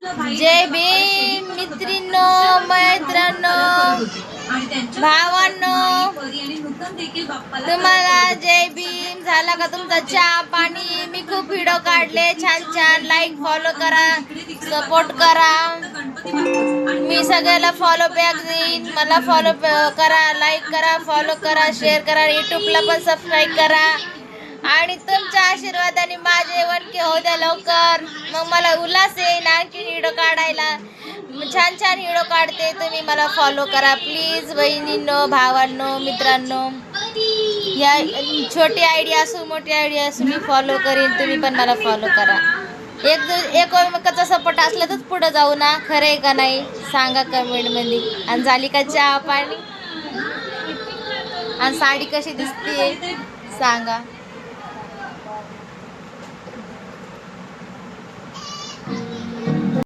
जय भीम मित्रांनो, मैत्रांनो, भावांनो, तुम्हाला जय भीम. झाला का तुमचा चहा पाणी? मी खूप व्हिडिओ काढले छान छान. लाईक फॉलो करा, सपोर्ट करा. मी सगळ्याला फॉलो बॅक देईन. मला फॉलो करा, लाईक करा, फॉलो करा, शेअर करा. युट्यूबला पण सबस्क्राईब करा. आणि तुमच्या आशीर्वादाने माझे 1K होऊ द्या लवकर. मग मला उल्हास येईल आणखी व्हिडिओ काढायला. छान छान व्हिडिओ काढते. तुम्ही मला फॉलो करा प्लीज. बहिणींनो, भावांनो, मित्रांनो, या छोटी आयडी असो मोठी आयडी असो मी फॉलो करीन. तुम्ही पण मला फॉलो करा. एकमेकाचा सपोर्ट असला तर पुढे जाऊ ना. खरं आहे का नाही सांगा कमेंटमध्ये. आणि झाली का चहा पाणी? आणि साडी कशी दिसते सांगा.